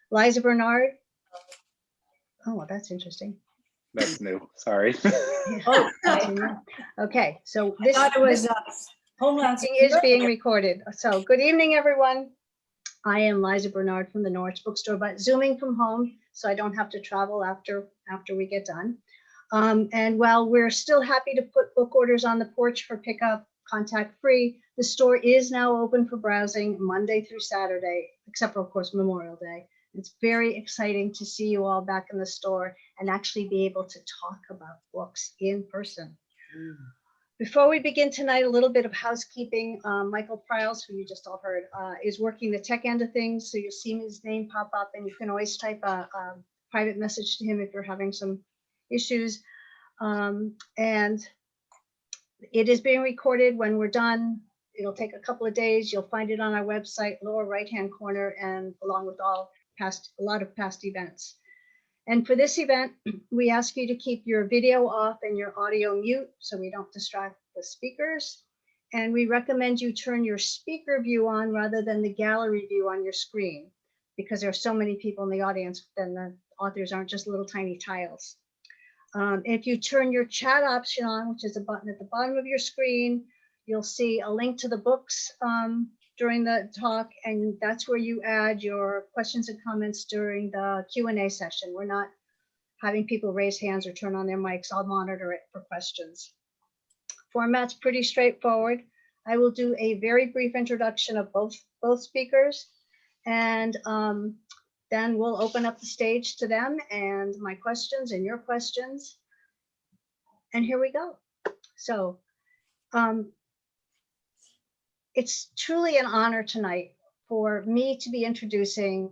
Liza Bernard. Oh, well, that's interesting. That's new. Sorry. Oh, Okay, so I this thought it was Homeland meeting is being Security. recorded. So good evening, everyone. I am Liza Bernard from the Norwich Bookstore, but zooming from home, so I don't have to travel after we get done. And while we're still happy to put book orders on the porch for pickup, contact free, the store is now open for browsing Monday through Saturday, except for, of course, Memorial Day. It's very exciting to see you all back in the store and actually be able to talk about books in person. Before we begin tonight, a little bit of housekeeping. Michael Pryles, who you just all heard, is working the tech end of things. So you'll see his name pop up, and you can always type a private message to him if you're having some issues. And it is being recorded. When we're done, it'll take a couple of days. You'll find it on our website, lower right-hand corner, and along with a lot of past events. And for this event, we ask you to keep your video off and your audio mute so we don't distract the speakers. And we recommend you turn your speaker view on rather than the gallery view on your screen, because there are so many people in the audience, then the authors aren't just little tiny tiles. If you turn your chat option on, which is a button at the bottom of your screen, you'll see a link to the books during the talk, and that's where you add your questions and comments during the Q&A session. We're not having people raise hands or turn on their mics. I'll monitor it for questions. Format's pretty straightforward. I will do a very brief introduction of both speakers, and then we'll open up the stage to them and my questions and your questions. And here we go. So it's truly an honor tonight for me to be introducing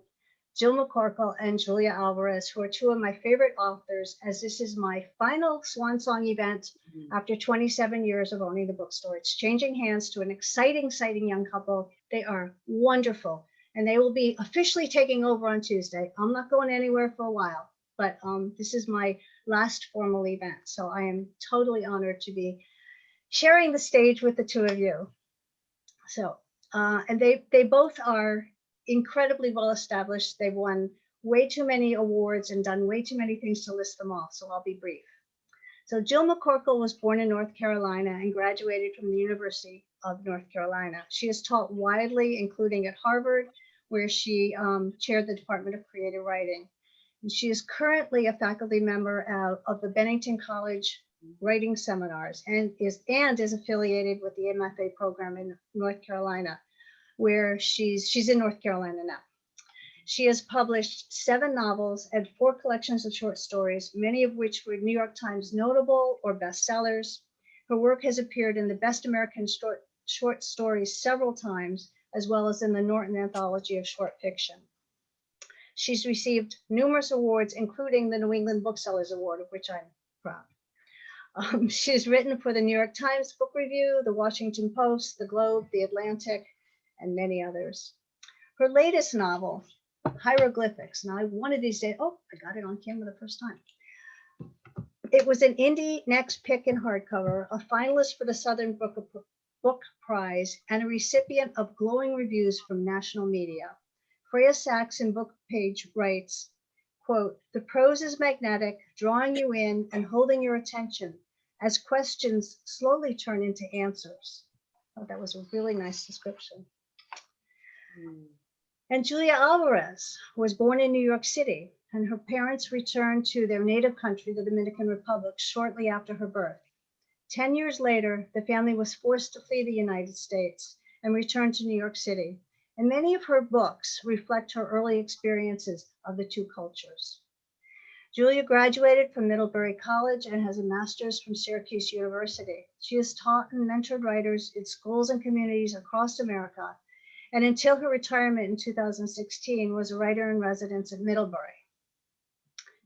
Jill McCorkle and Julia Alvarez, who are two of my favorite authors, as this is my final swan song event after 27 years of owning the bookstore. It's changing hands to an exciting young couple. They are wonderful, and they will be officially taking over on Tuesday. I'm not going anywhere for a while, but this is my last formal event. So I am totally honored to be sharing the stage with the two of you. So, and they both are incredibly well established. They've won way too many awards and done way too many things to list them all, so I'll be brief. So Jill McCorkle was born in North Carolina and graduated from the University of North Carolina. She has taught widely, including at Harvard, where she chaired the Department of Creative Writing. And she is currently a faculty member of the Bennington College Writing Seminars and is affiliated with the MFA program in North Carolina, where she's in North Carolina now. She has published 7 novels and 4 collections of short stories, many of which were New York Times notable or bestsellers. Her work has appeared in the Best American Short Stories several times, as well as in the Norton Anthology of Short Fiction. She's received numerous awards, including the New England Booksellers Award, of which I'm proud. She's written for the New York Times Book Review, the Washington Post, the Globe, the Atlantic, and many others. Her latest novel, Hieroglyphics. Now, one of these days, oh, I got it on camera the first time. It was an Indie Next pick in hardcover, a finalist for the Southern Book Prize, and a recipient of glowing reviews from national media. Freya Sachs in Book Page writes, quote, "The prose is magnetic, drawing you in and holding your attention as questions slowly turn into answers." Oh, that was a really nice description. And Julia Alvarez was born in New York City, and her parents returned to their native country, the Dominican Republic, shortly after her birth. 10 years later, the family was forced to flee the United States and return to New York City. And many of her books reflect her early experiences of the two cultures. Julia graduated from Middlebury College and has a master's from Syracuse University. She has taught and mentored writers in schools and communities across America, and until her retirement in 2016, was a writer in residence at Middlebury.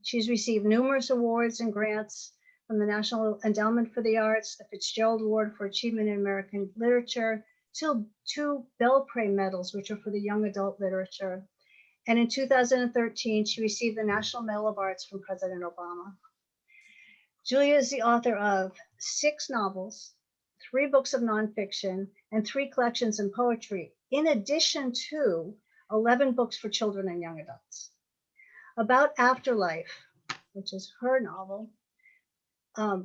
She's received numerous awards and grants from the National Endowment for the Arts, the Fitzgerald Award for Achievement in American Literature, two Belpré medals, which are for the young adult literature. And in 2013, she received the National Medal of Arts from President Obama. Julia is the author of 6 novels, 3 books of nonfiction, and 3 collections in poetry, in addition to 11 books for children and young adults. About Afterlife, which is her novel,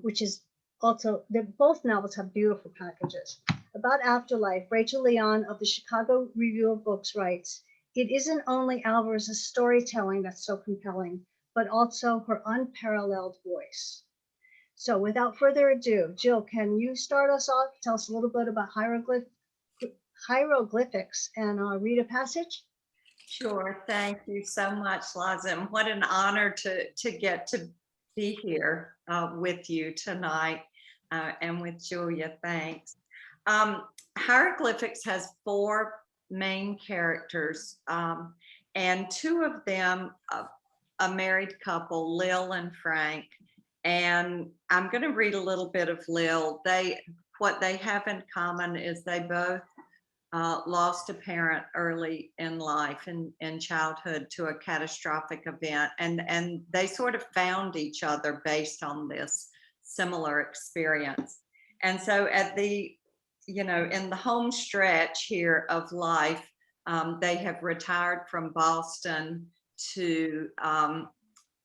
which is also, both novels have beautiful packages. About Afterlife, Rachel Leon of the Chicago Review of Books writes, it isn't only Alvarez's storytelling that's so compelling, but also her unparalleled voice. So without further ado, Jill, can you start us off? Tell us a little bit about hieroglyphics and read a passage? Sure. Thank you so much, Liza. And what an honor to get to be here with you tonight and with Julia. Thanks. Hieroglyphics has 4 main characters, and 2 of them, a married couple, Lil and Frank. And I'm going to read a little bit of Lil. What they have in common is they both lost a parent early in life, in childhood, to a catastrophic event, and they sort of found each other based on this similar experience. And so at the, in the home stretch here of life, they have retired from Boston to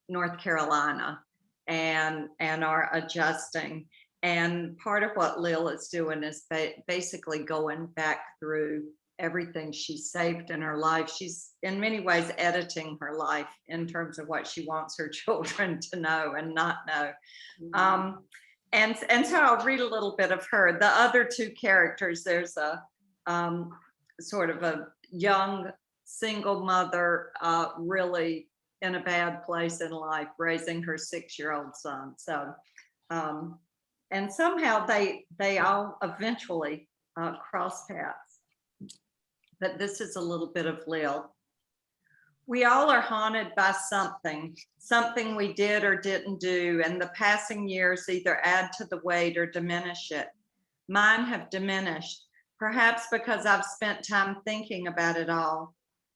North Carolina and are adjusting. And part of what Lil is doing is basically going back through everything she saved in her life. She's in many ways editing her life in terms of what she wants her children to know and not know. And so I'll read a little bit of her. The other 2 characters, there's a sort of a young single mother, really in a bad place in life, raising her 6-year-old son. So, and somehow they all eventually cross paths. But this is a little bit of Lil. We all are haunted by something we did or didn't do, and the passing years either add to the weight or diminish it. Mine have diminished, perhaps because I've spent time thinking about it all.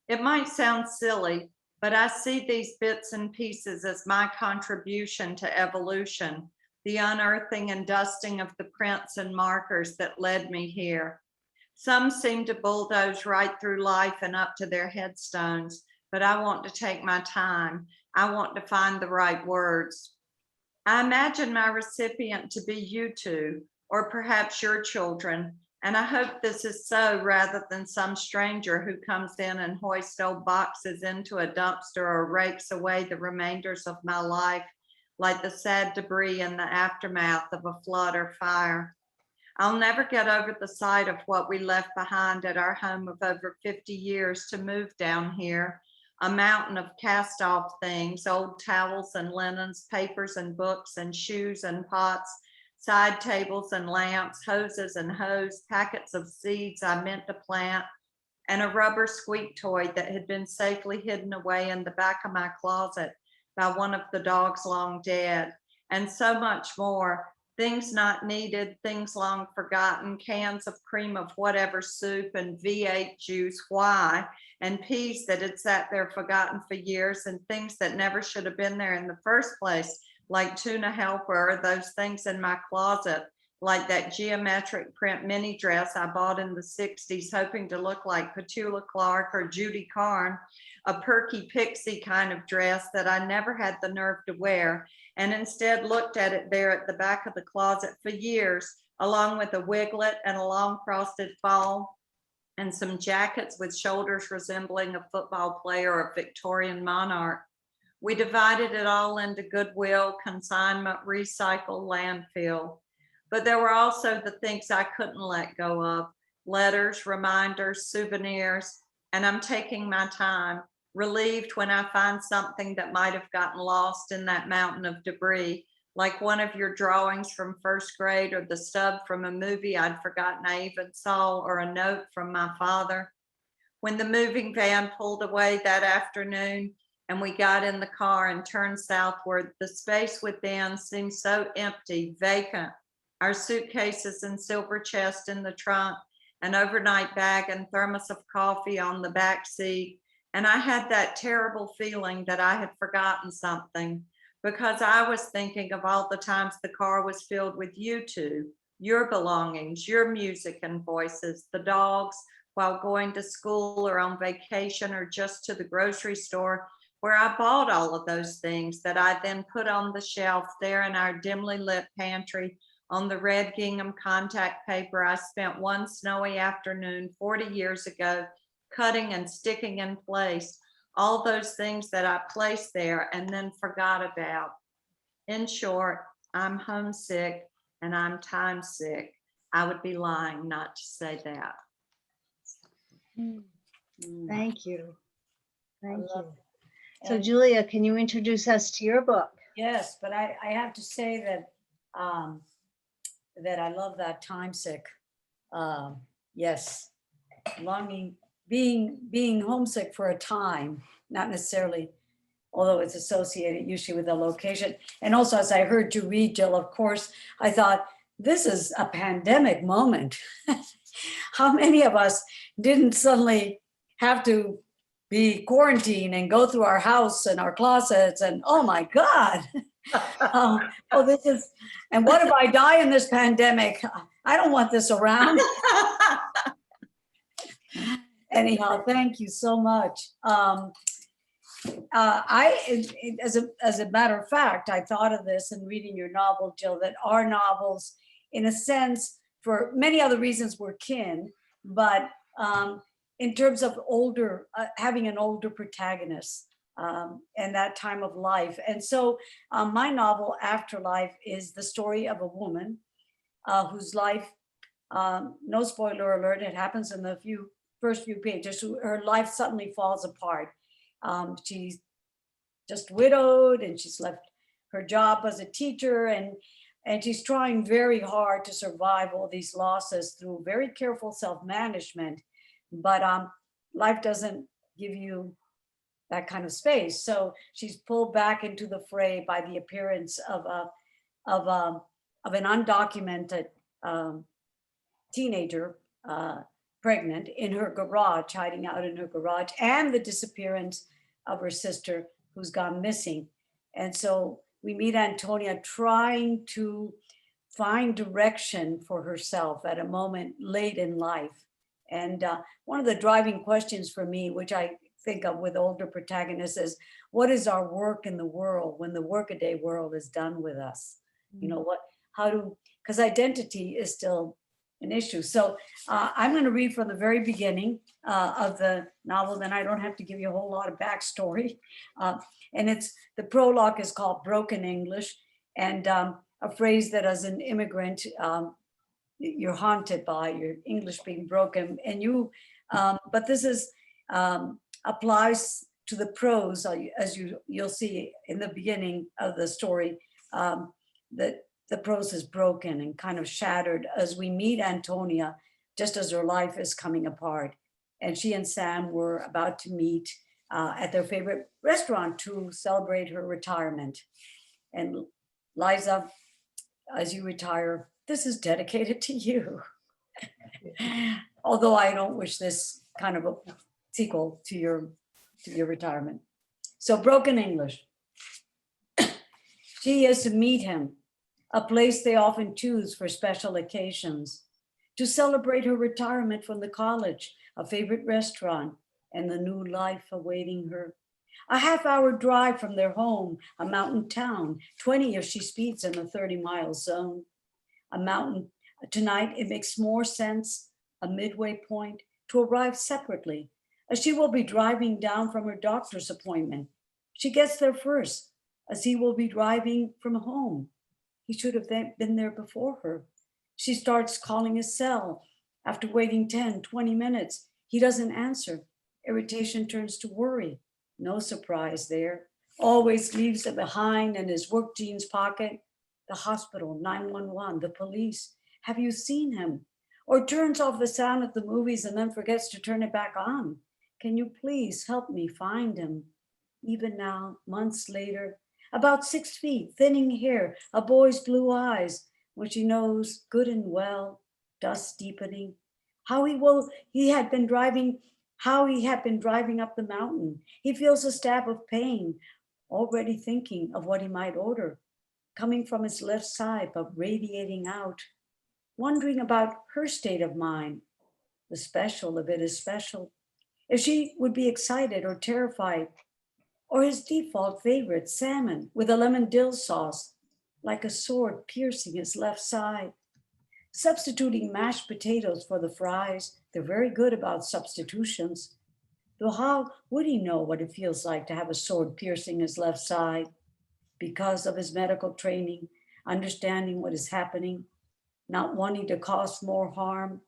It might sound silly, but I see these bits and pieces as my contribution to evolution, the unearthing and dusting of the prints and markers that led me here. Some seem to bulldoze right through life and up to their headstones, but I want to take my time. I want to find the right words. I imagine my recipient to be you 2, or perhaps your children, and I hope this is so rather than some stranger who comes in and hoists old boxes into a dumpster or rakes away the remainders of my life like the sad debris in the aftermath of a flood or fire. I'll never get over the sight of what we left behind at our home of over 50 years to move down here, a mountain of cast-off things, old towels and linens, papers and books and shoes and pots, side tables and lamps, hoses and hose, packets of seeds I meant to plant, and a rubber squeak toy that had been safely hidden away in the back of my closet by one of the dogs long dead, and so much more. Things not needed, things long forgotten, cans of cream of whatever soup and V8 juice, why, and peas that had sat there forgotten for years, and things that never should have been there in the first place, like tuna helper, or those things in my closet, like that geometric print mini dress I bought in the 60s, hoping to look like Petula Clark or Judy Carn, a perky pixie kind of dress that I never had the nerve to wear, and instead looked at it there at the back of the closet for years, along with a wiglet and a long frosted fall, and some jackets with shoulders resembling a football player or a Victorian monarch. We divided it all into goodwill, consignment, recycle, landfill. But there were also the things I couldn't let go of, letters, reminders, souvenirs, and I'm taking my time, relieved when I find something that might have gotten lost in that mountain of debris, like one of your drawings from first grade or the stub from a movie I'd forgotten I even saw, or a note from my father. When the moving van pulled away that afternoon and we got in the car and turned southward, the space within seemed so empty, vacant. Our suitcases and silver chest in the trunk, an overnight bag and thermos of coffee on the back seat. And I had that terrible feeling that I had forgotten something, because I was thinking of all the times the car was filled with you 2, your belongings, your music and voices, the dogs, while going to school or on vacation or just to the grocery store, where I bought all of those things that I then put on the shelf there in our dimly lit pantry on the red gingham contact paper I spent one snowy afternoon 40 years ago cutting and sticking in place. All those things that I placed there and then forgot about. In short, I'm homesick and I'm time sick. I would be lying not to say that. Thank you. Thank you. love So And- Julia, can you introduce us to your book? Yes, but I have to say that that I love that time sick. Yes, longing, being homesick for a time, not necessarily, although it's associated usually with a location. And also, as I heard you read, Jill, of course, I thought this is a pandemic moment. How many of us didn't suddenly have to be quarantined and go through our house and our closets and oh my God. Oh, this is, and what if I die in this pandemic? I don't want this around. Anyhow, thank you so much. As a matter of fact, I thought of this in reading your novel, Jill, that our novels, in a sense, for many other reasons, were kin, but in terms of older, having an older protagonist and that time of life. And so my novel, Afterlife, is the story of a woman whose life, no spoiler alert, it happens in the first few pages, her life suddenly falls apart. She's just widowed and she's left her job as a teacher and she's trying very hard to survive all these losses through very careful self-management. But life doesn't give you that kind of space. So she's pulled back into the fray by the appearance of an undocumented teenager, pregnant, in her garage, hiding out in her garage, and the disappearance of her sister who's gone missing. And so we meet Antonia trying to find direction for herself at a moment late in life. And one of the driving questions for me, which I think of with older protagonists, is what is our work in the world when the workaday world is done with us? You know, because identity is still an issue. So I'm going to read from the very beginning of the novel, then I don't have to give you a whole lot of backstory. And the prologue is called Broken English, and a phrase that as an immigrant, you're haunted by, your English being broken. And but this is applies to the prose, as you'll see in the beginning of the story, that the prose is broken and kind of shattered as we meet Antonia just as her life is coming apart. And she and Sam were about to meet at their favorite restaurant to celebrate her retirement. And Liza, as you retire, this is dedicated to you. Although I don't wish this kind of a sequel to your retirement. So Broken English. She is to meet him, a place they often choose for special occasions, to celebrate her retirement from the college, a favorite restaurant, and the new life awaiting her. A half-hour drive from their home, a mountain town, 20 if she speeds in the 30-mile zone. A mountain, tonight it makes more sense, a midway point, to arrive separately, as she will be driving down from her doctor's appointment. She gets there first, as he will be driving from home. He should have been there before her. She starts calling his cell. After waiting 10, 20 minutes, he doesn't answer. Irritation turns to worry. No surprise there. Always leaves it behind in his work jeans pocket. The hospital, 911, the police. Have you seen him? Or turns off the sound of the movies and then forgets to turn it back on. Can you please help me find him? Even now, months later, about 6 feet, thinning hair, a boy's blue eyes, when she knows good and well, dust deepening, how he had been driving up the mountain. He feels a stab of pain, already thinking of what he might order, coming from his left side, but radiating out, wondering about her state of mind, the special of it is special. If she would be excited or terrified, or his default favorite, salmon with a lemon dill sauce, like a sword piercing his left side. Substituting mashed potatoes for the fries, they're very good about substitutions. Though how would he know what it feels like to have a sword piercing his left side? Because of his medical training, understanding what is happening, not wanting to cause more harm.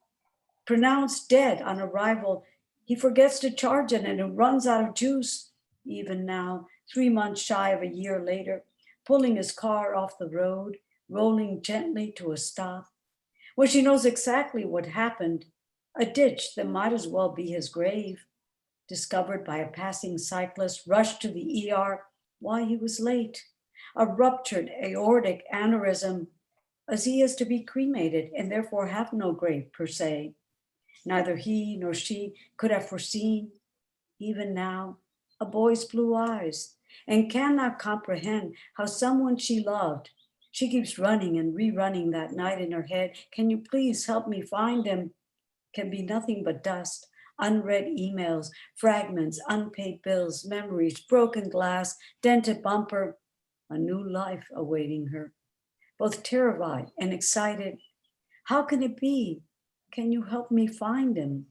Pronounced dead on arrival, he forgets to charge it and it runs out of juice. Even now, 3 months shy of a year later, pulling his car off the road, rolling gently to a stop. Well, she knows exactly what happened. A ditch that might as well be his grave. Discovered by a passing cyclist, rushed to the ER. Why he was late. A ruptured aortic aneurysm, as he is to be cremated and therefore have no grave per se. Neither he nor she could have foreseen, even now, a boy's blue eyes, and cannot comprehend how someone she loved, she keeps running and rerunning that night in her head, can you please help me find him, can be nothing but dust, unread emails, fragments, unpaid bills, memories, broken glass, dented bumper, a new life awaiting her. Both terrified and excited. How can it be? Can you help me find him?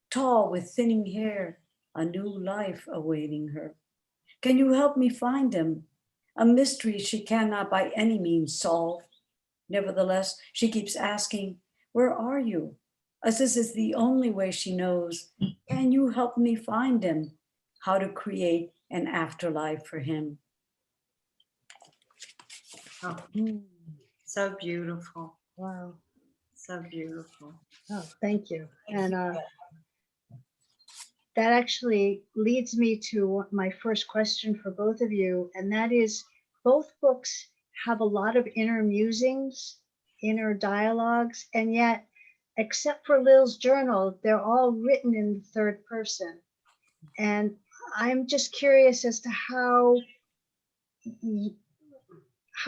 Tall with thinning hair, a new life awaiting her. Can you help me find him? A mystery she cannot by any means solve. Nevertheless, she keeps asking, where are you? As this is the only way she knows. Can you help me find him? How to create an afterlife for him. Oh, so beautiful. Wow. So beautiful. Oh, thank you. And that actually leads me to my first question for both of you. And that is, both books have a lot of inner musings, inner dialogues, and yet, except for Lil's journal, they're all written in the third person. And I'm just curious as to how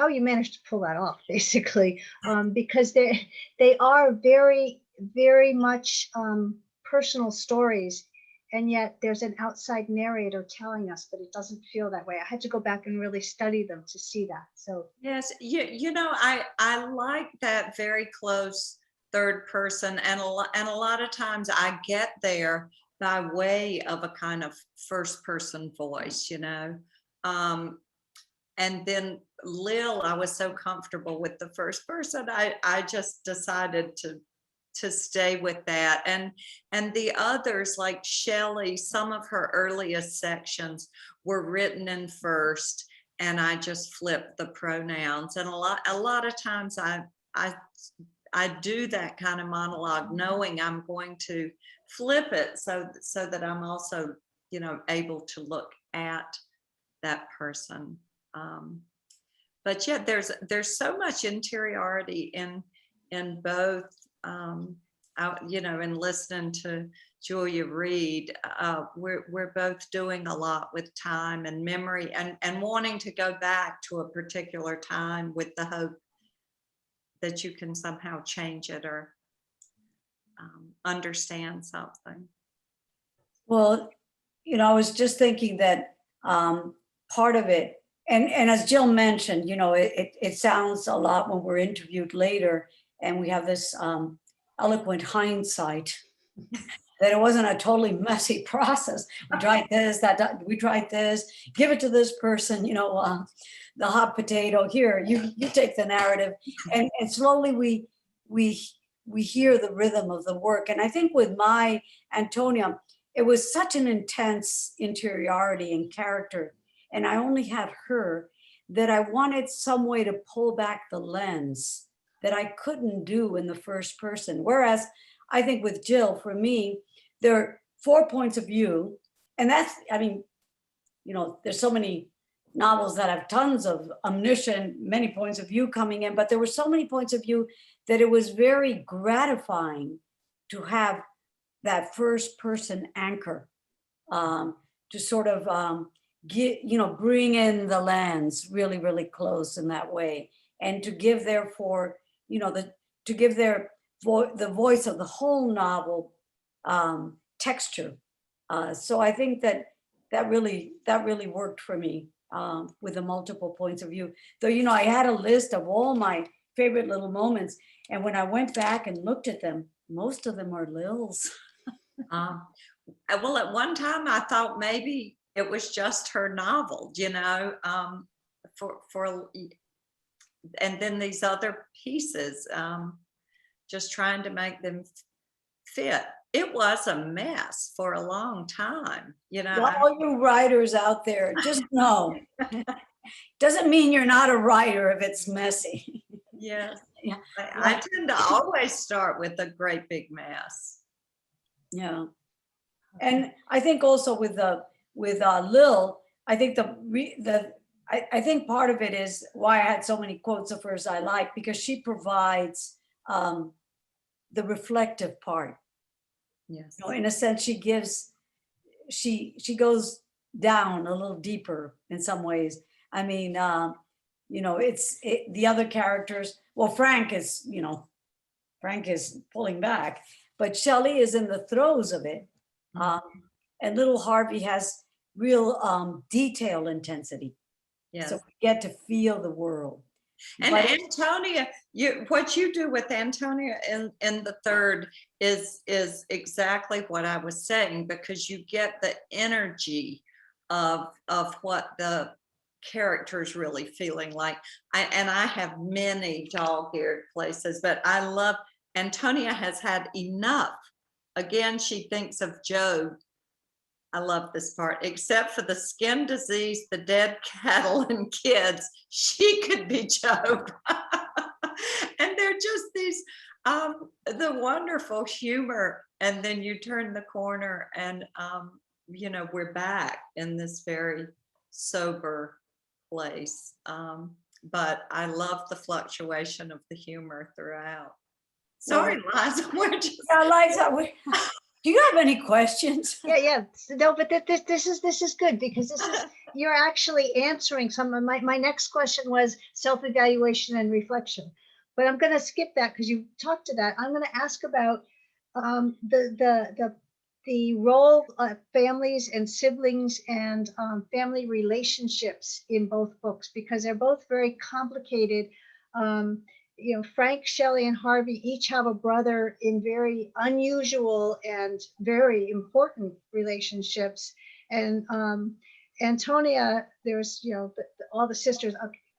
you managed to pull that off, basically, because they are very, very much personal stories, and yet there's an outside narrator telling us, but it doesn't feel that way. I had to go back and really study them to see that. So Yes, you know, I like that very close third person, and a lot of times I get there by way of a kind of first person voice, you know. And then Lil, I was so comfortable with the first person, I just decided to stay with that. And the others, like Shelley, some of her earliest sections were written in first, and I just flipped the pronouns. And a lot of times I do that kind of monologue knowing I'm going to flip it so that I'm also, you know, able to look at that person. But yeah, there's so much interiority in both. You know, and listening to Julia read, we're both doing a lot with time and memory, and wanting to go back to a particular time with the hope that you can somehow change it or understand something. Well, you know, I was just thinking that part of it, and as Jill mentioned, you know, it sounds a lot when we're interviewed later and we have this eloquent hindsight that it wasn't a totally messy process. We tried this, we tried this, give it to this person, you know, the hot potato, here, you take the narrative. And slowly we hear the rhythm of the work. And I think with my Antonia, it was such an intense interiority and character, and I only had her, that I wanted some way to pull back the lens that I couldn't do in the first person. Whereas I think with Jill, for me, there are 4 points of view. And that's, I mean, you know, there's so many novels that have tons of omniscient, many points of view coming in, but there were so many points of view that it was very gratifying to have that first person anchor, to sort of get, you know, bring in the lens really, really close in that way. And to give, therefore, you know, to give the voice of the whole novel texture. So I think that that really worked for me, with the multiple points of view. Though, I had a list of all my favorite little moments, and when I went back and looked at them, most of them are Lil's. Um, well, at one time I thought maybe it was just her novel, for and then these other pieces, just trying to make them fit. It was a mess for a long time, All you writers out there, just know, doesn't mean you're not a writer if it's messy. Yes. Yeah. I tend to always start with a great big mess. Yeah. And I think also with Lil, I think I think part of it is why I had so many quotes of hers I like, because she provides the reflective part. Yes. In a sense, she goes down a little deeper in some ways. I mean, the other characters. Well, Frank is pulling back, but Shelley is in the throes of it. And little Harvey has real detail intensity. Yes. So we get to feel the world. And But Antonia, what you do with Antonia in the third is exactly what I was saying, because you get the energy of what the character's really feeling like. I have many dog-eared places, but I love Antonia has had enough. Again, she thinks of Job. I love this part. Except for the skin disease, the dead cattle and kids, she could be Job. And they're just these, the wonderful humor. And then you turn the corner and, we're back in this very sober place. But I love the fluctuation of the humor throughout. Sorry, Liza, we're just. yeah, Liza, do you have any questions? Yeah. No, but this is good, because you're actually answering some of my next question was self-evaluation and reflection. But I'm going to skip that because you talked to that. I'm going to ask about the role of families and siblings and family relationships in both books, because they're both very complicated. Frank, Shelley, and Harvey each have a brother in very unusual and very important relationships. And Antonia, there's, all the sisters.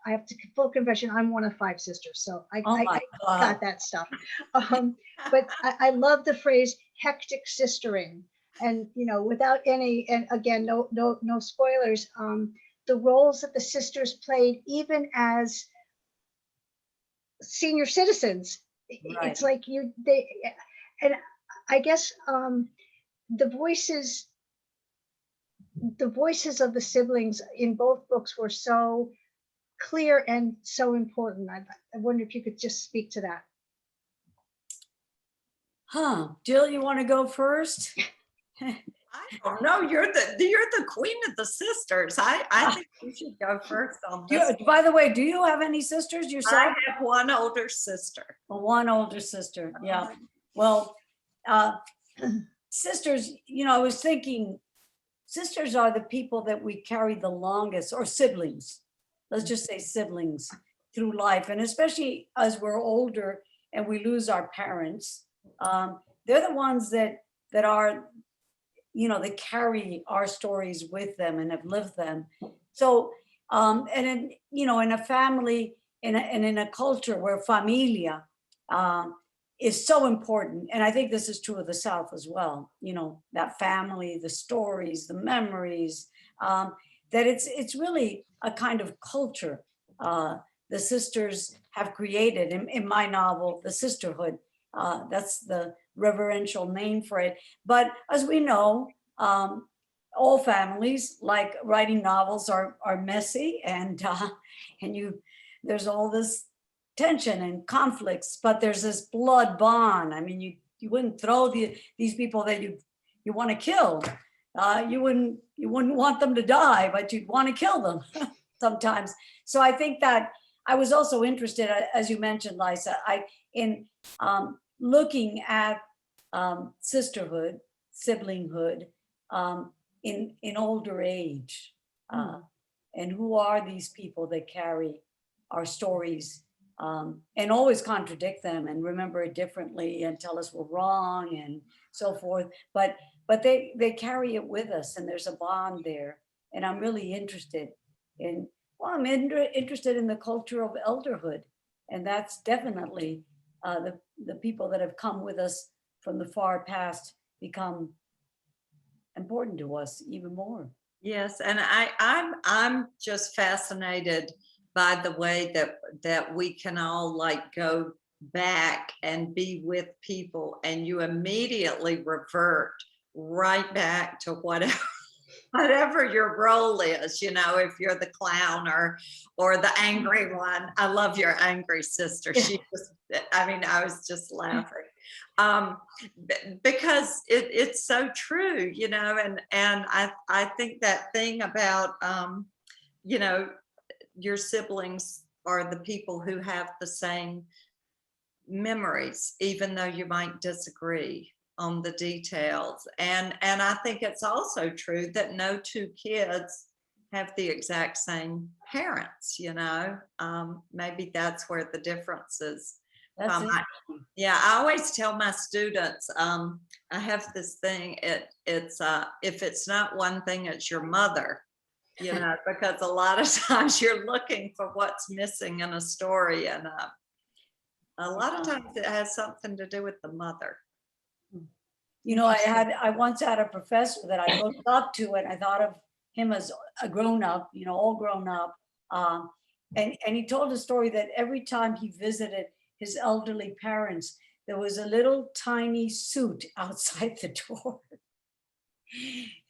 I have to full confession, I'm one of 5 sisters, so I got that stuff. But I love the phrase hectic sistering, and without any, and again, no spoilers. The roles that the sisters played, even as senior citizens, Right. it's like and I guess the voices of the siblings in both books were so clear and so important. I wonder if you could just speak to that. Jill, you want to go first? I don't know. You're the queen of the sisters. I think you should go first on this. By the way, do you have any sisters yourself? I have one older sister. One older sister. Yeah. Well, sisters, I was thinking, sisters are the people that we carry the longest, or siblings. Let's just say siblings through life. And especially as we're older and we lose our parents, they're the ones that are, they carry our stories with them and have lived them. So, and in, in a family, in a culture where familia is so important. And I think this is true of the South as well, that family, the stories, the memories, that it's really a kind of culture the sisters have created. In my novel, The Sisterhood, that's the reverential name for it. But as we know, all families, like writing novels, are messy, and there's all this tension and conflicts, but there's this blood bond. I mean, you wouldn't throw these people that you want to kill. You wouldn't want them to die, but you'd want to kill them sometimes. So I think that I was also interested, as you mentioned, Liza, in looking at sisterhood, siblinghood, in older age. And who are these people that carry our stories and always contradict them and remember it differently and tell us we're wrong and so forth. But they carry it with us, and there's a bond there. And I'm really interested in, well, I'm interested in the culture of elderhood. And that's definitely the people that have come with us from the far past become important to us even more. Yes, and I'm just fascinated by the way that we can all like go back and be with people, and you immediately revert right back to whatever your role is, you know, if you're the clown or the angry one. I love your angry sister. She just, I mean, I was just laughing. Because it's so true, you know, and I think that thing about you know, your siblings are the people who have the same memories, even though you might disagree on the details. And I think it's also true that no two kids have the exact same parents, you know. Maybe that's where the difference is. That's it. Yeah, I always tell my students, I have this thing, it's if it's not one thing, it's your mother, you know, because a lot of times you're looking for what's missing in a story, and a lot of times it has something to do with the mother. You know, I once had a professor that I looked up to, and I thought of him as a grown up, you know, all grown up. And he told a story that every time he visited his elderly parents, there was a little tiny suit outside the door.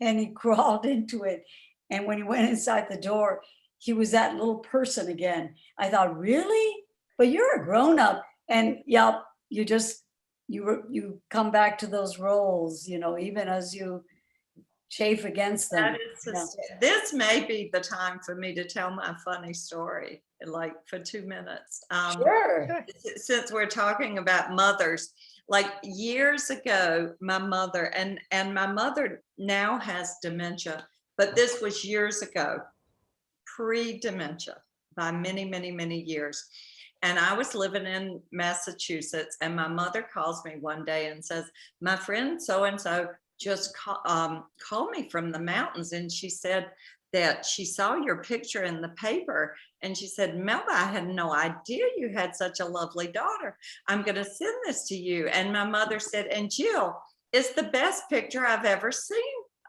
And he crawled into it. And when he went inside the door, he was that little person again. I thought, really? But you're a grown up. And yep, you come back to those roles, you know, even as you chafe against them. This may be the time for me to tell my funny story, like for 2 minutes. Sure. Since we're talking about mothers, like years ago, my mother, and my mother now has dementia, but this was years ago, pre-dementia by many, many, many years. And I was living in Massachusetts, and my mother calls me one day and says, my friend so-and-so just called me from the mountains, and she said that she saw your picture in the paper, and she said, Melba, I had no idea you had such a lovely daughter. I'm going to send this to you. And my mother said, and Jill, it's the best picture I've ever seen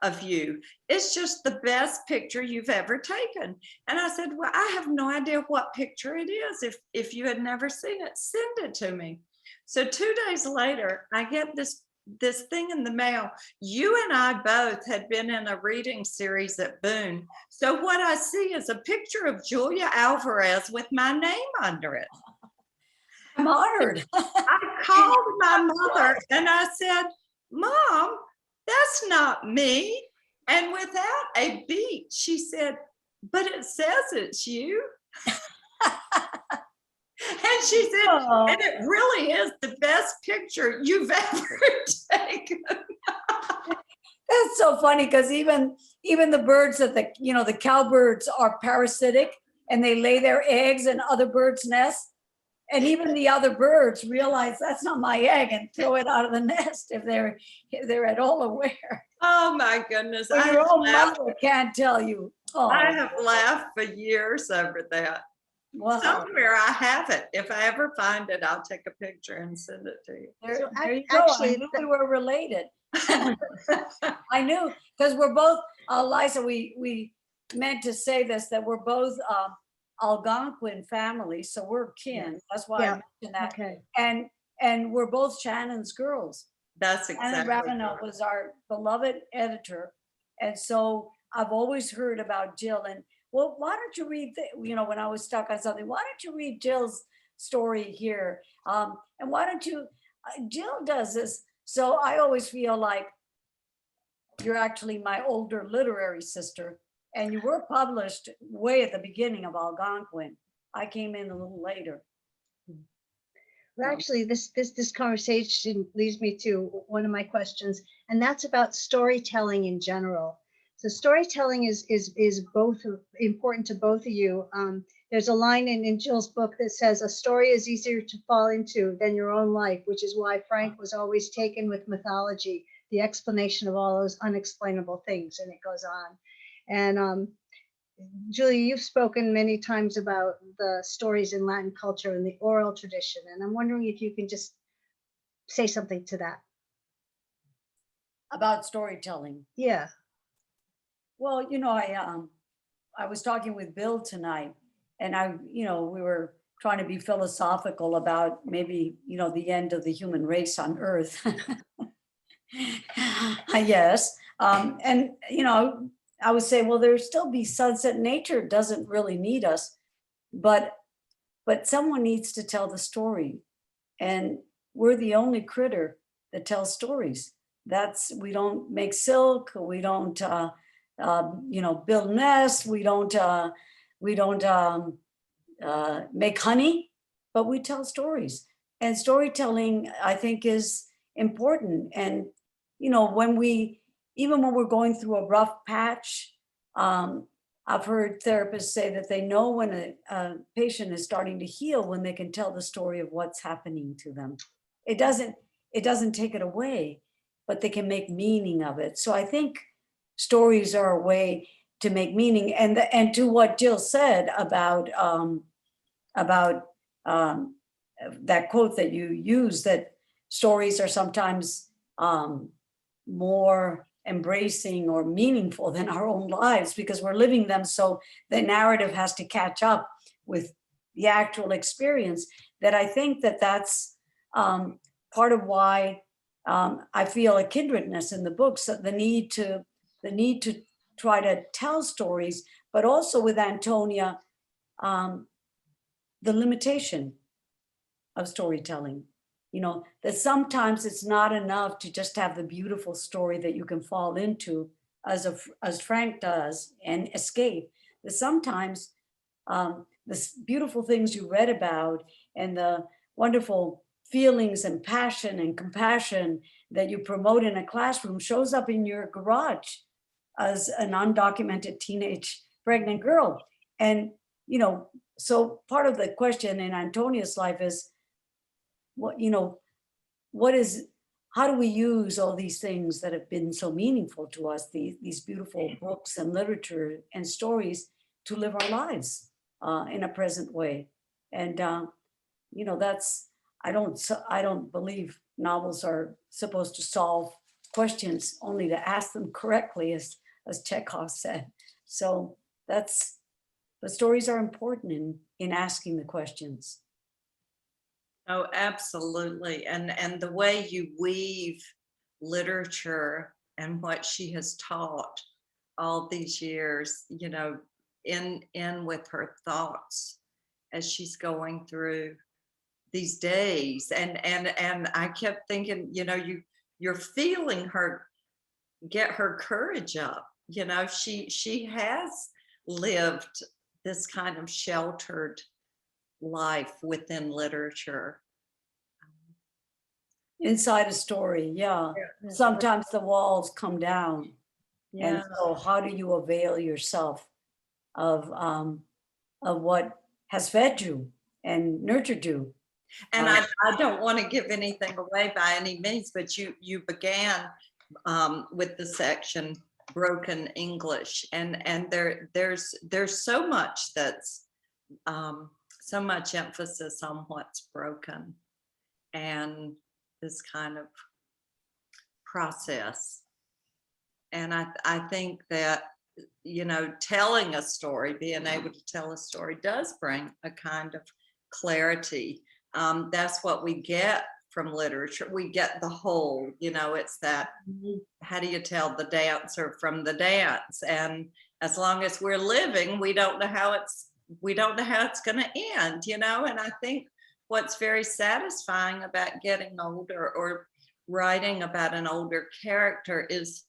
of you. It's just the best picture you've ever taken. And I said, well, I have no idea what picture it is. If you had never seen it, send it to me. So 2 days later, I get this thing in the mail. You and I both had been in a reading series at Boone. So what I see is a picture of Julia Alvarez with my name under it. I'm honored. I called my mother and I said, Mom, that's not me. And without a beat, she said, but it says it's you. And she said, and it really is the best picture you've ever taken. That's so funny, because even the birds that the cowbirds are parasitic, and they lay their eggs in other birds' nests. And even the other birds realize that's not my egg and throw it out of the nest if they're at all aware. Oh my goodness. But your own mother can't tell you. Oh. I have laughed for years over that. Wow. Somewhere I have it. If I ever find it, I'll take a picture and send it to you. There you go. Actually, I knew we were related. I knew, because we're both, Liza, we meant to say this, that we're both Algonquin family, so we're kin. Yes. That's why I mentioned that. Okay. And we're both Shannon's girls. That's exactly. Shannon Ravenel was our beloved editor, and so I've always heard about Jill. And well, why don't you read? When I was stuck on something, why don't you read Jill's story here? And why don't you? Jill does this, so I always feel like you're actually my older literary sister. And you were published way at the beginning of Algonquin. I came in a little later. Well, actually, this conversation leads me to one of my questions, and that's about storytelling in general. So storytelling is both important to both of you. There's a line in Jill's book that says a story is easier to fall into than your own life, which is why Frank was always taken with mythology, the explanation of all those unexplainable things, and it goes on. And Julia, you've spoken many times about the stories in Latin culture and the oral tradition, and I'm wondering if you can just say something to that. About storytelling. Yeah. Well, I was talking with Bill tonight, and we were trying to be philosophical about maybe, the end of the human race on Earth. Yes. And, I would say, well, there still be sunset. Nature doesn't really need us, but someone needs to tell the story. And we're the only critter that tells stories. We don't make silk, we don't, build nests, we don't make honey, but we tell stories. And storytelling, I think, is important. And, even when we're going through a rough patch, I've heard therapists say that they know when a patient is starting to heal when they can tell the story of what's happening to them. It doesn't take it away, but they can make meaning of it. So I think stories are a way to make meaning. And to what Jill said about that quote that you use, that stories are sometimes more embracing or meaningful than our own lives because we're living them. So the narrative has to catch up with the actual experience. That I think that's part of why I feel a kindredness in the books, the need to try to tell stories, but also with Antonia, the limitation of storytelling. That sometimes it's not enough to just have the beautiful story that you can fall into as Frank does and escape. That sometimes the beautiful things you read about and the wonderful feelings and passion and compassion that you promote in a classroom shows up in your garage as an undocumented teenage pregnant girl. And, so part of the question in Antonia's life is, how do we use all these things that have been so meaningful to us, these beautiful books and literature and stories, to live our lives in a present way? And I don't believe novels are supposed to solve questions, only to ask them correctly, as Chekhov said. So the stories are important in asking the questions. Oh, absolutely. And the way you weave literature and what she has taught all these years, in with her thoughts as she's going through these days. And I kept thinking, you're feeling her get her courage up. She has lived this kind of sheltered life within literature. Inside a story, yeah. Sometimes the walls come down. Yeah. And so how do you avail yourself of what has fed you and nurtured you? And I don't want to give anything away by any means, but you began with the section Broken English, and there's so much that's so much emphasis on what's broken and this kind of process. And I think that, telling a story, being able to tell a story, does bring a kind of clarity. That's what we get from literature. We get the whole, it's that, how do you tell the dancer from the dance? And as long as we're living, we don't know how it's going to end, and I think what's very satisfying about getting older or writing about an older character is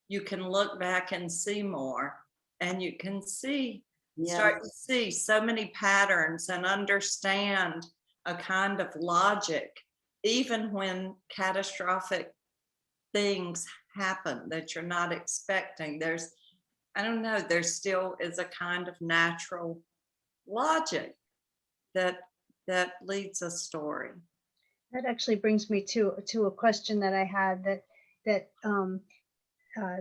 you can look back and see more, and you can start to see so many patterns and understand a kind of logic, even when catastrophic things happen that you're not expecting. There's I don't know, there still is a kind of natural logic that leads a story. That actually brings me to a question that I had, that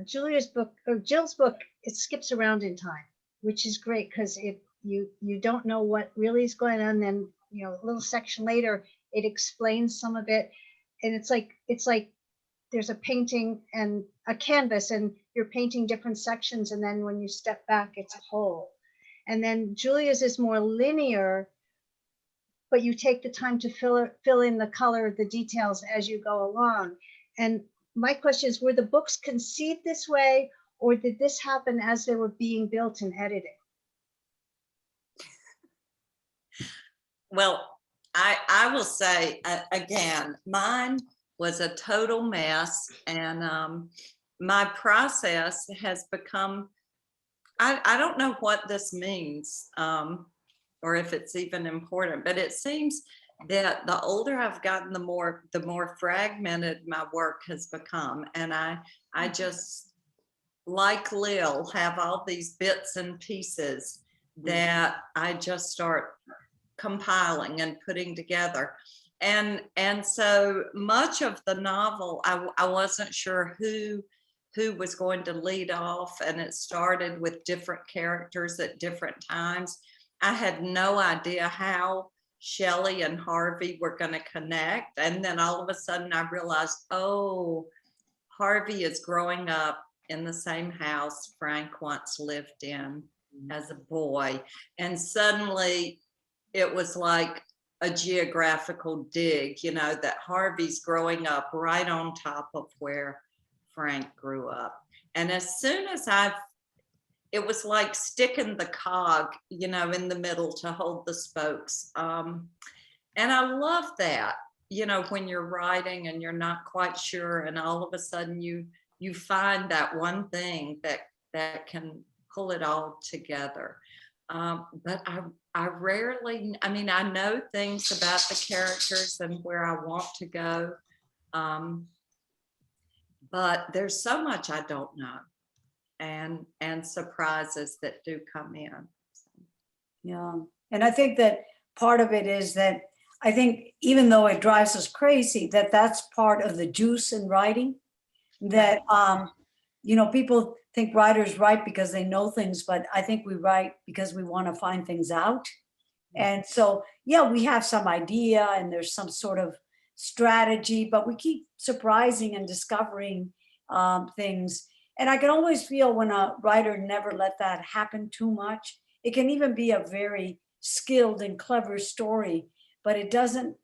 Julia's book, or Jill's book, it skips around in time, which is great because you don't know what really is going on. Then, you know, a little section later, it explains some of it, and it's like there's a painting and a canvas, and you're painting different sections, and then when you step back, it's a whole. And then Julia's is more linear, but you take the time to fill in the color, the details as you go along. And my question is, were the books conceived this way, or did this happen as they were being built and edited? Well, I will say, again, mine was a total mess, and my process has become, I don't know what this means, or if it's even important, but it seems that the older I've gotten, the more fragmented my work has become. And I just, like Lil, have all these bits and pieces that I just start compiling and putting together. And so much of the novel, I wasn't sure who was going to lead off, and it started with different characters at different times. I had no idea how Shelley and Harvey were going to connect. And then all of a sudden I realized, oh, Harvey is growing up in the same house Frank once lived in as a boy. And suddenly it was like a geographical dig, you know, that Harvey's growing up right on top of where Frank grew up. And as soon as it was like sticking the cog, you know, in the middle to hold the spokes. And I love that, you know, when you're writing and you're not quite sure, and all of a sudden you find that one thing that can pull it all together. But I rarely, I mean, I know things about the characters and where I want to go. But there's so much I don't know. And surprises that do come in. Yeah. And I think that part of it is that I think even though it drives us crazy, that's part of the juice in writing, that, you know, people think writers write because they know things, but I think we write because we want to find things out. And so, yeah, we have some idea and there's some sort of strategy, but we keep surprising and discovering things. And I can always feel when a writer never let that happen too much. It can even be a very skilled and clever story, but it doesn't,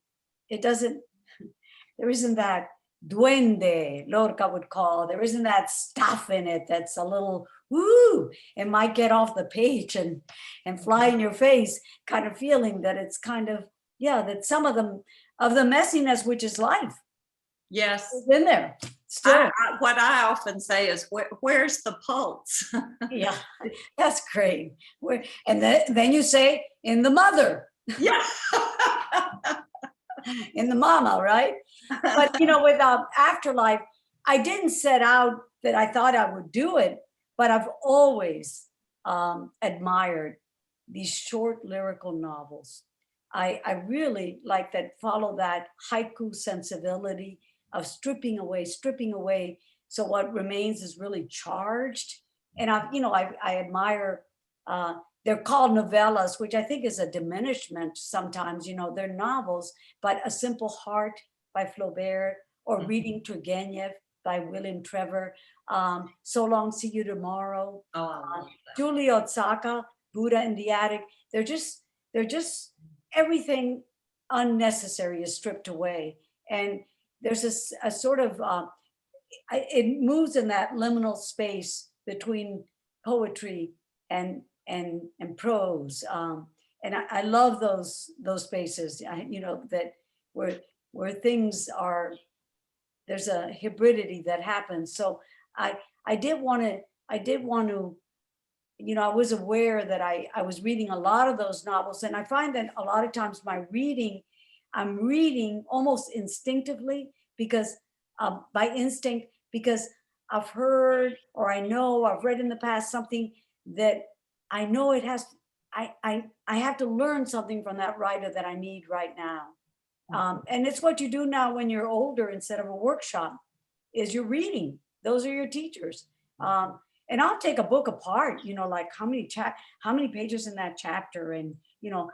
there isn't that duende, Lorca would call, there isn't that stuff in it that's a little, woo, it might get off the page and fly in your face kind of feeling, that it's kind of, yeah, that some of the messiness, which is life, Yes. is in there still. What I often say is, where's the pulse? Yeah, that's great. And then you say, in the mother. Yeah. In the mama, right? But, you know, with Afterlife, I didn't set out that I thought I would do it, but I've always admired these short lyrical novels. I really like that, follow that haiku sensibility of stripping away. So what remains is really charged. And I admire, they're called novellas, which I think is a diminishment sometimes, you know, they're novels, but A Simple Heart by Flaubert, or Reading Turgenev by William Trevor, So Long, See You Tomorrow, Julie Otsaka, Buddha in the Attic. They're just everything unnecessary is stripped away. And there's a sort of, it moves in that liminal space between poetry and prose. And I love those spaces, you know, that where things are, there's a hybridity that happens. So I did want to, you know, I was aware that I was reading a lot of those novels, and I find that a lot of times I'm reading almost instinctively, because by instinct, because I've heard, or I know, I've read in the past something that I know it has, I have to learn something from that writer that I need right now. And it's what you do now when you're older instead of a workshop, is you're reading. Those are your teachers. And I'll take a book apart, like how many pages in that chapter, and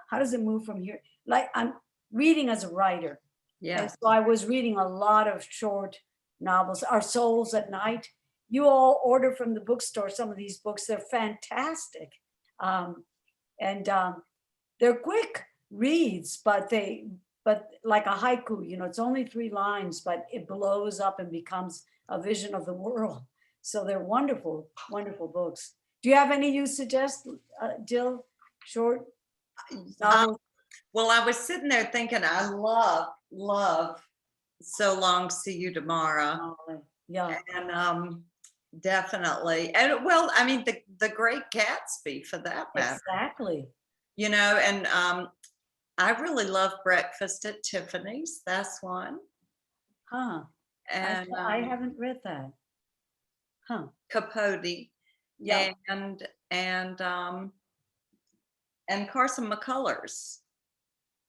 how does it move from here? Like I'm reading as a writer. Yeah. And so I was reading a lot of short novels. Our Souls at Night. You all order from the bookstore some of these books. They're fantastic. And they're quick reads, but like a haiku, it's only 3 lines, but it blows up and becomes a vision of the world. So they're wonderful, wonderful books. Do you have any you suggest, Jill? Short novels? Well, I was sitting there thinking, I love So Long, See You Tomorrow. Yeah. And definitely. And well, I mean, the Great Gatsby for that matter. Exactly. And I really love Breakfast at Tiffany's. That's one. Huh. And I haven't read that. Huh. Capote. Yeah. And Carson McCullers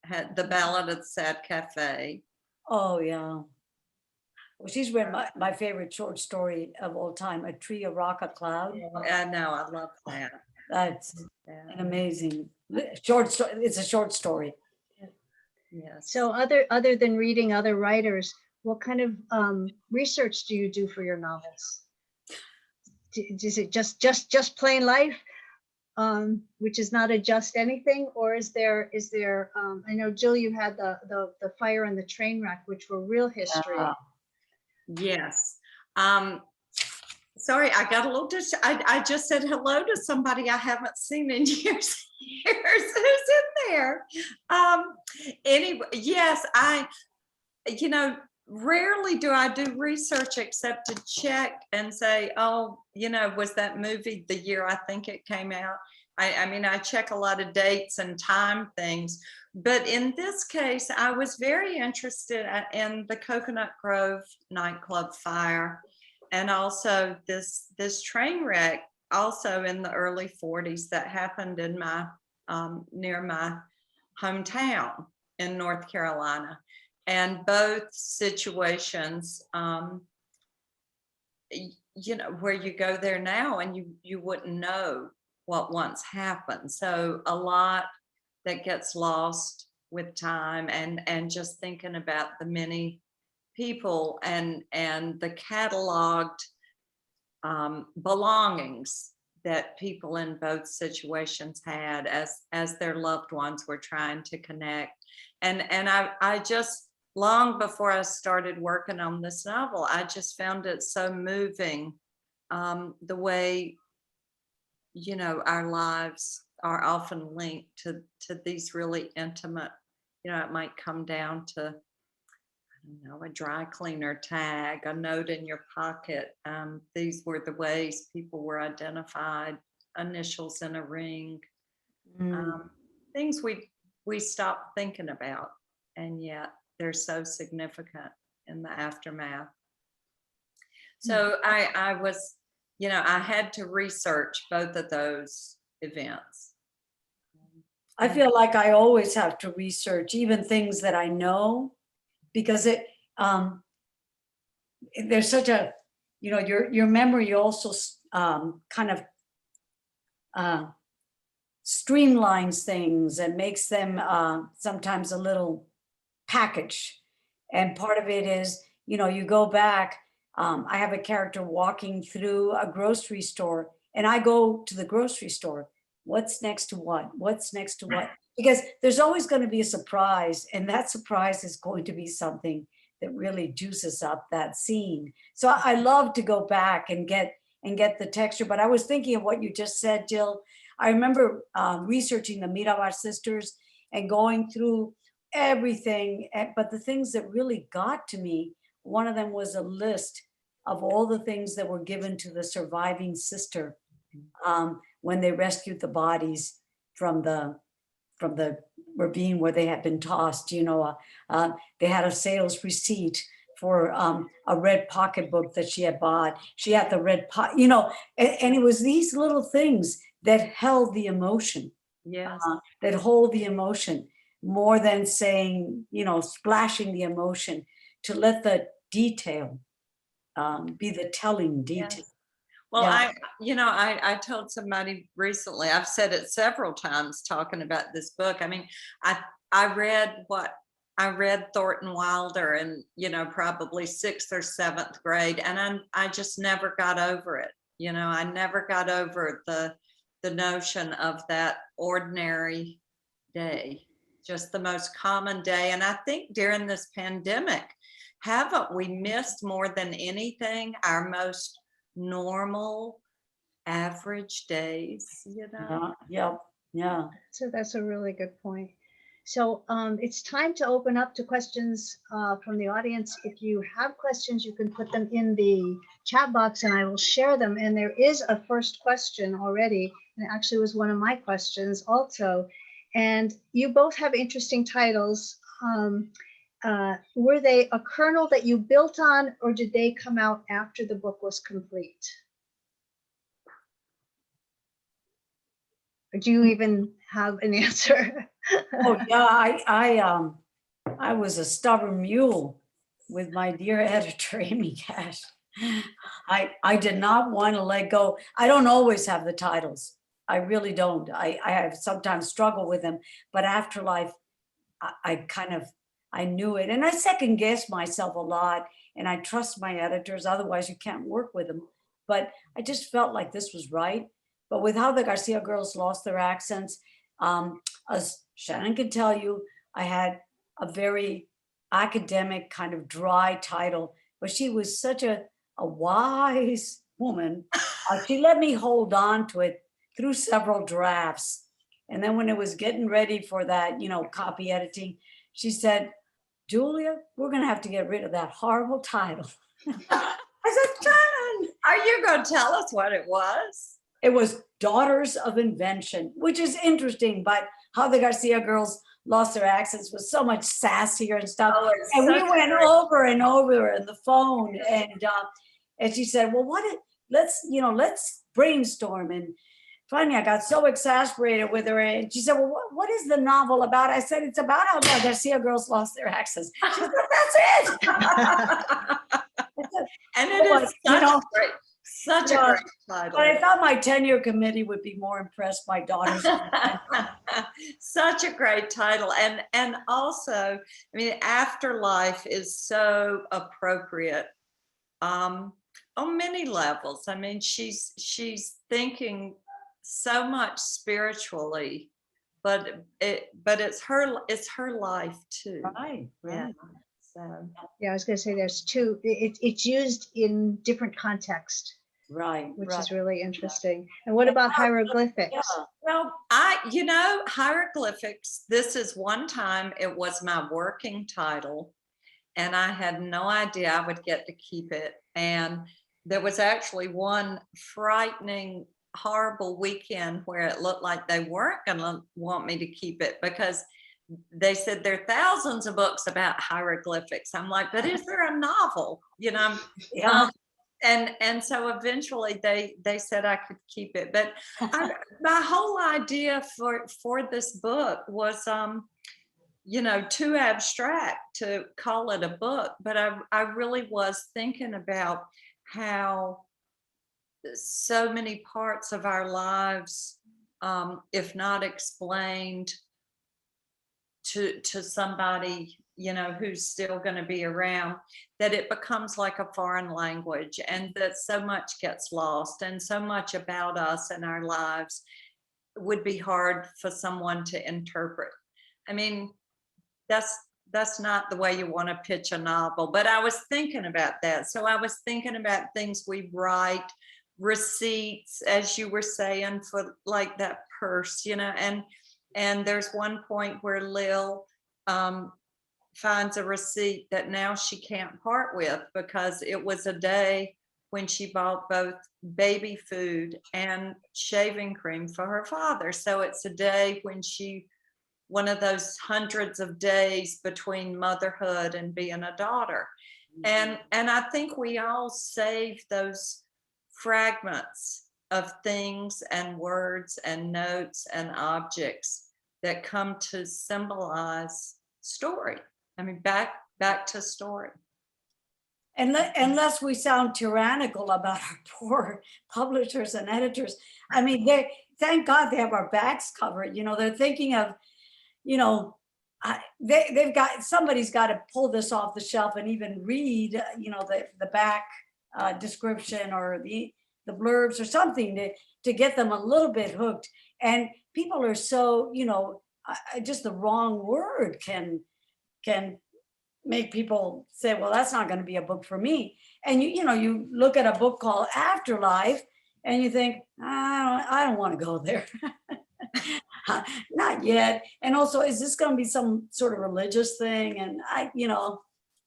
had the Ballad of Sad Cafe. Oh yeah. Well, she's read my favorite short story of all time, A Tree, a Rock, a Cloud. I know, I love that. That's an amazing short story. It's a short story. Yes. So other than reading other writers, what kind of research do you do for your novels? Is it just plain life, which is not a just anything, or is there I know, Jill, you had the Fire and the Train Wreck, which were real history. Yes. Sorry, I got a little I just said hello to somebody I haven't seen in years. Who's in there? Anyway, yes, rarely do I do research except to check and say, oh, was that movie the year I think it came out? I mean, I check a lot of dates and time things, but in this case, I was very interested in the Coconut Grove nightclub fire, and also this train wreck, also in the early 40s, that happened in my near my hometown in North Carolina. And both situations, where you go there now and you wouldn't know what once happened. So a lot that gets lost with time, and just thinking about the many people and the cataloged belongings that people in both situations had as their loved ones were trying to connect. And I just, long before I started working on this novel, I just found it so moving, the way, our lives are often linked to these really intimate, it might come down to, a dry cleaner tag, a note in your pocket. These were the ways people were identified, initials in a ring, things we stopped thinking about, and yet they're so significant in the aftermath. So I was, I had to research both of those events. I feel like I always have to research even things that I know, because there's such a, your memory also kind of streamlines things and makes them sometimes a little package. And part of it is, you go back, I have a character walking through a grocery store, and I go to the grocery store. What's next to what? What's next to what? Because there's always going to be a surprise, and that surprise is going to be something that really juices up that scene. So I love to go back and get the texture. But I was thinking of what you just said, Jill. I remember researching the Mirabar sisters and going through everything. But the things that really got to me, one of them was a list of all the things that were given to the surviving sister when they rescued the bodies from the ravine where they had been tossed. They had a sales receipt for a red pocketbook that she had bought. She had the red and it was these little things that held the emotion, Yes. that hold the emotion more than saying, splashing the emotion, to let the detail be the telling detail. Yes. Well, Yeah. I told somebody recently, I've said it several times talking about this book. I mean, I read Thornton Wilder in, probably 6th or 7th grade, and I just never got over it. I never got over the notion of that ordinary day, just the most common day. And I think during this pandemic, haven't we missed more than anything our most normal average days? Yeah. So that's a really good point. So it's time to open up to questions from the audience. If you have questions, you can put them in the chat box and I will share them. And there is a first question already, and it actually was one of my questions also. And you both have interesting titles. Were they a kernel that you built on, or did they come out after the book was complete? Or do you even have an answer? Oh yeah, I was a stubborn mule with my dear editor, Amy Cash. I did not want to let go. I don't always have the titles. I really don't. I have sometimes struggled with them, but Afterlife, I knew it. And I second guessed myself a lot, and I trust my editors. Otherwise you can't work with them. But I just felt like this was right. But with how the Garcia girls lost their accents, as Shannon can tell you, I had a very academic kind of dry title, but she was such a wise woman. She let me hold on to it through several drafts. And then when it was getting ready for that, copy editing, she said, Julia, we're going to have to get rid of that horrible title. I said, Shannon, are you going to tell us what it was? It was Daughters of Invention, which is interesting, but how the Garcia girls lost their accents was so much sassier and stuff. Oh, and we went over and over on the phone, and she said, well, let's brainstorm. And finally, I got so exasperated with her, and she said, well, what is the novel about? I said, it's about how the Garcia girls lost their accents. She said, that's it. And it is such a great title. But I thought my tenure committee would be more impressed by Daughters. Such a great title. And also, I mean, Afterlife is so appropriate on many levels. I mean, she's thinking so much spiritually, but it's her life too. Right. Yeah. So yeah, I was going to say there's two. It's used in different context, right? Which is really interesting. And what about hieroglyphics? Yeah. Well, hieroglyphics. This is one time it was my working title, and I had no idea I would get to keep it. And there was actually one frightening, horrible weekend where it looked like they weren't going to want me to keep it because they said there are thousands of books about hieroglyphics. I'm like, but is there a novel? Yeah. And so eventually they said I could keep it. But my whole idea for this book was too abstract to call it a book. But I really was thinking about how so many parts of our lives, if not explained to somebody who's still going to be around, that it becomes like a foreign language, and that so much gets lost, and so much about us and our lives would be hard for someone to interpret. I mean, that's not the way you want to pitch a novel, but I was thinking about that. So I was thinking about things we write, receipts, as you were saying, for like that purse, and there's one point where Lil finds a receipt that now she can't part with because it was a day when she bought both baby food and shaving cream for her father. So it's a day when one of those hundreds of days between motherhood and being a daughter. And I think we all save those fragments of things and words and notes and objects that come to symbolize story. I mean, back to story. And unless we sound tyrannical about our poor publishers and editors, I mean, thank God they have our backs covered. You know, they're thinking of, you know, they've got, somebody's got to pull this off the shelf and even read, you know, the back description or the blurbs or something to get them a little bit hooked. And people are so, you know, just the wrong word can make people say, well, that's not going to be a book for me. And you know, you look at a book called Afterlife and you think, I don't want to go there. Not yet. And also, is this going to be some sort of religious thing? And you know,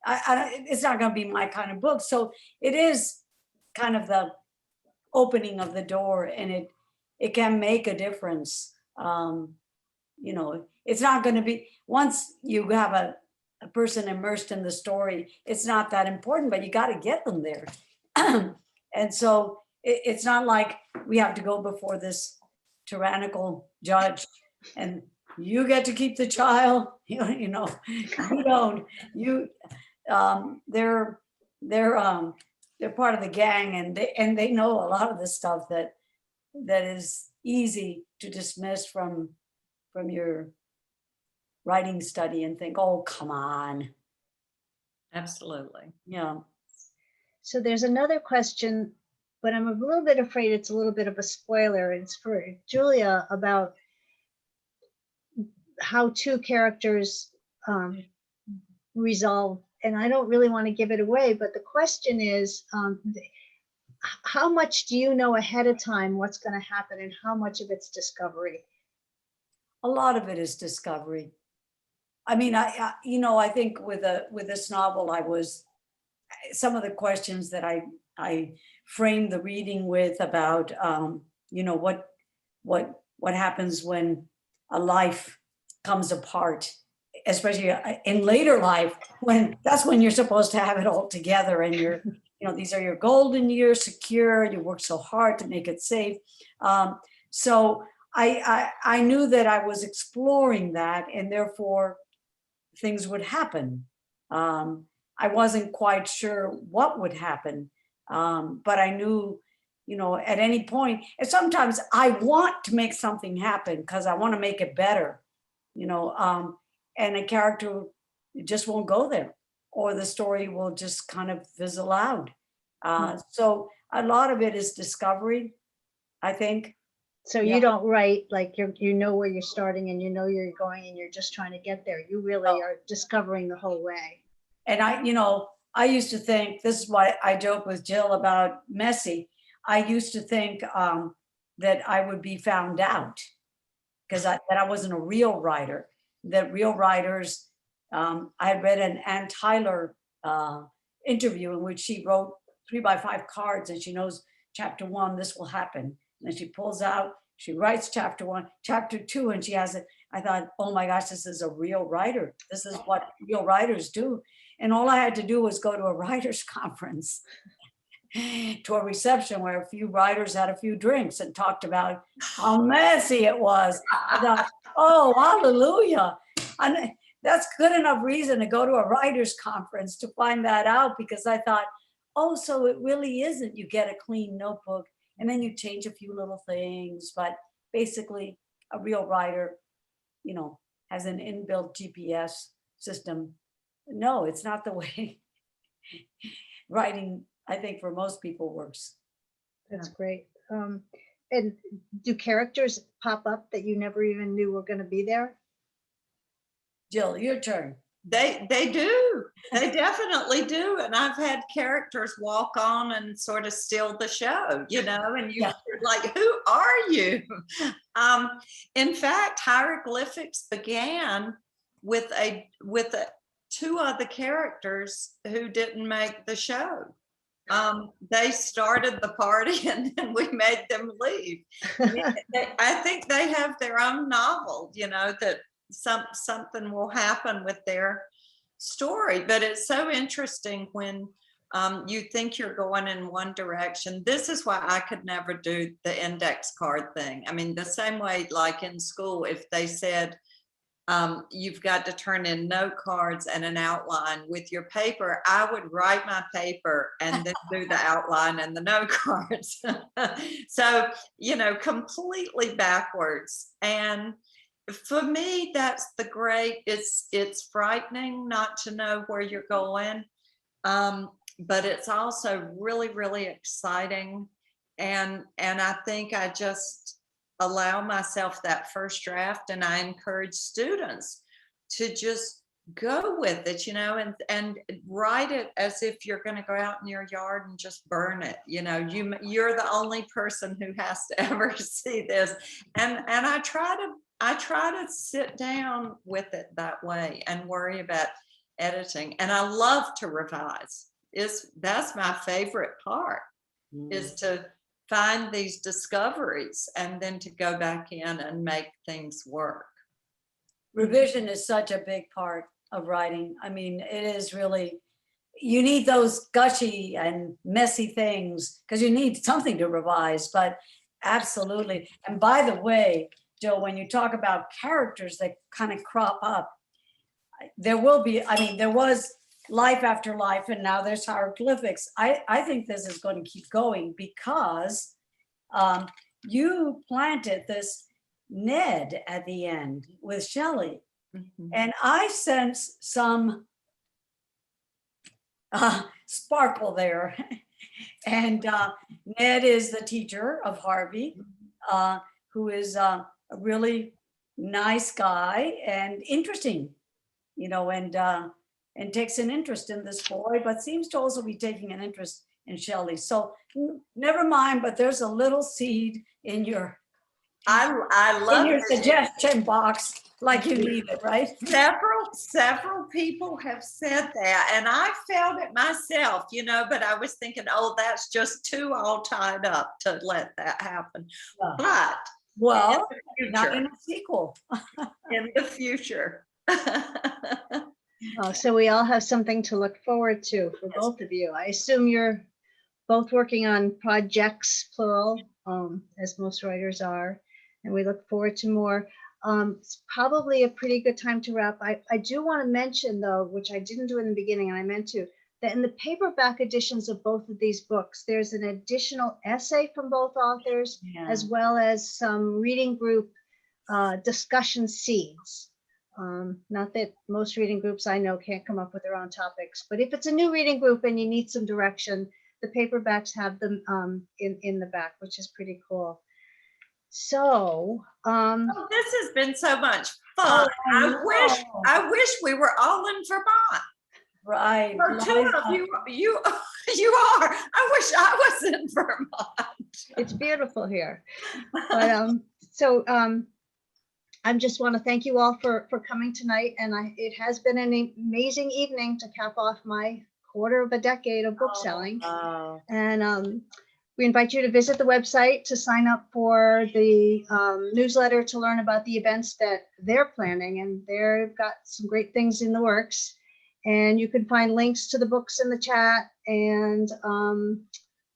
it's not going to be my kind of book. So it is kind of the opening of the door, and it can make a difference. You know, it's not going to be, once you have a person immersed in the story, it's not that important, but you got to get them there. And so it's not like we have to go before this tyrannical judge and you get to keep the child. You know, you don't. They're part of the gang, and they know a lot of the stuff that is easy to dismiss from your writing study and think, oh, come on. Absolutely. Yeah. So there's another question, but I'm a little bit afraid it's a little bit of a spoiler. It's for Julia about how two characters resolve. And I don't really want to give it away, but the question is, how much do you know ahead of time what's going to happen, and how much of it's discovery? A lot of it is discovery. I mean, I think with this novel, some of the questions that I framed the reading with about, you know, what happens when a life comes apart, especially in later life, that's when you're supposed to have it all together, and you know, these are your golden years, secure, you work so hard to make it safe. So I knew that I was exploring that, and therefore things would happen. I wasn't quite sure what would happen, but I knew, you know, at any point, and sometimes I want to make something happen because I want to make it better, you know, and a character just won't go there, or the story will just kind of fizzle out. So a lot of it is discovery, I think. So you don't write like you know where you're starting and you know you're going and you're just trying to get there. You really are discovering the whole way. And I used to think, this is why I joke with Jill about messy. I used to think that I would be found out because that I wasn't a real writer, that real writers, I had read an Ann Tyler interview in which she wrote 3x5 cards and she knows chapter 1, this will happen. And then she pulls out, she writes chapter 1, chapter 2, and she has it. I thought, oh my gosh, this is a real writer. This is what real writers do. And all I had to do was go to a writer's conference, to a reception where a few writers had a few drinks and talked about how messy it was. I thought, oh, hallelujah. And that's good enough reason to go to a writer's conference to find that out, because I thought, oh, so it really isn't. You get a clean notebook and then you change a few little things, but basically a real writer, you know, has an inbuilt GPS system. No, it's not the way writing, I think, for most people works. That's great. And do characters pop up that you never even knew were going to be there? Jill, your turn. They do. They definitely do. And I've had characters walk on and sort of steal the show, you know, and you're like, who are you? In fact, hieroglyphics began with two other characters who didn't make the show. They started the party and then we made them leave. I think they have their own novel, you know, that something will happen with their story, but it's so interesting when you think you're going in one direction. This is why I could never do the index card thing. I mean, the same way, like in school, if they said, you've got to turn in note cards and an outline with your paper, I would write my paper and then do the outline and the note cards. So, completely backwards. And for me, that's the great, it's frightening not to know where you're going. But it's also really, really exciting. And I think I just allow myself that first draft, and I encourage students to just go with it, and write it as if you're going to go out in your yard and just burn it. You're the only person who has to ever see this. And I try to sit down with it that way and worry about editing. And I love to revise. That's my favorite part, is to find these discoveries and then to go back in and make things work. Revision is such a big part of writing. I mean, it is really, you need those gushy and messy things because you need something to revise, but absolutely. And by the way, Joe, when you talk about characters that kind of crop up, there was Life After Life, and now there's hieroglyphics. I think this is going to keep going because you planted this Ned at the end with Shelley. Mhm. And I sense some sparkle there. And Ned is the teacher of Harvey, who is a really nice guy and interesting, and takes an interest in this boy, but seems to also be taking an interest in Shelley. So never mind, but there's a little seed in your I love in your it. suggestion box, like you need it, right? Several people have said that, and I felt it myself, but I was thinking, oh, that's just too all tied up to let that happen. Yeah. But Well, in the not future, in a sequel. in the future. Oh, so we all have something to look forward to for both of you. I assume you're both working on projects, plural, as most writers are, and we look forward to more. It's probably a pretty good time to wrap. I do want to mention, though, which I didn't do in the beginning, and I meant to, that in the paperback editions of both of these books, there's an additional essay from both authors, as well as some reading group discussion seeds. Not that most reading groups I know can't come up with their own topics, but if it's a new reading group and you need some direction, the paperbacks have them in the back, which is pretty cool. So This has been so much fun. I wish we were all in Vermont. Right. Or two of you are. I wish I was in Vermont. it's beautiful here. But I just want to thank you all for coming tonight, and it has been an amazing evening to cap off my quarter of a decade of book selling. And we invite you to visit the website to sign up for the newsletter to learn about the events that they're planning, and they've got some great things in the works. And you can find links to the books in the chat. And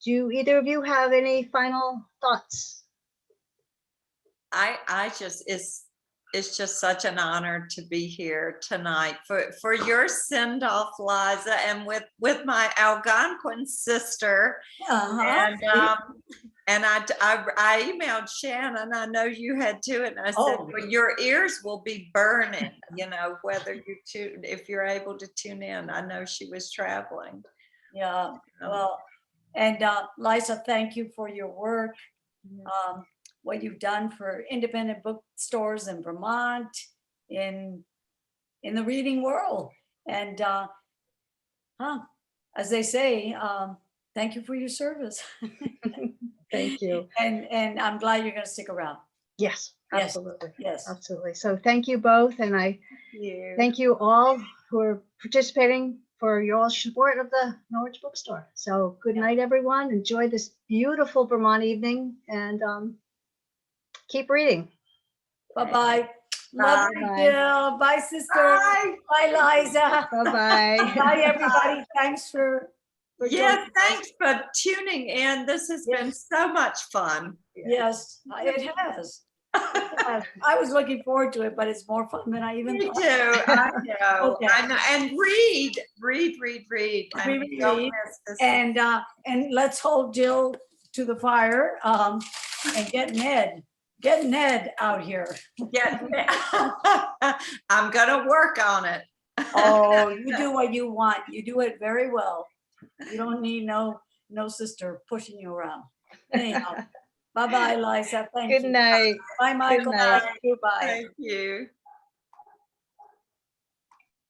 do either of you have any final thoughts? It's just such an honor to be here tonight for your send off, Liza, and with my Algonquin sister. And I emailed Shannon. I know you had too, and I said, well, your ears will be burning, whether if you're able to tune in. I know she was traveling. Yeah. Well, and Liza, thank you for your work. What you've done for independent bookstores in Vermont, in the reading world. And as they say, thank you for your service. Thank you. And I'm glad you're going to stick around. Yes, absolutely. Yes. Absolutely. So thank you both. And I thank you all who are participating for your support of the Norwich Bookstore. So good night, everyone. Enjoy this beautiful Vermont evening, and keep reading. Bye-bye. Love you, Bye. Jill. Bye, sister. Bye. Bye, Liza. Bye-bye. Bye, everybody. Thanks for Yes, joining us. thanks for tuning in. This has been so much fun. Yes, it has. I was looking forward to it, but it's more fun than I even Me thought. too. I know. Okay. I know. And read. I mean, don't Read. miss this. And let's hold Jill to the fire, and get Ned out here. I'm gonna work on it. Oh, you do what you want. You do it very well. You don't need no sister pushing you around. Anyhow, bye-bye, Liza. Thank Good you. night. Bye, Michael. night. Goodbye. Thank you.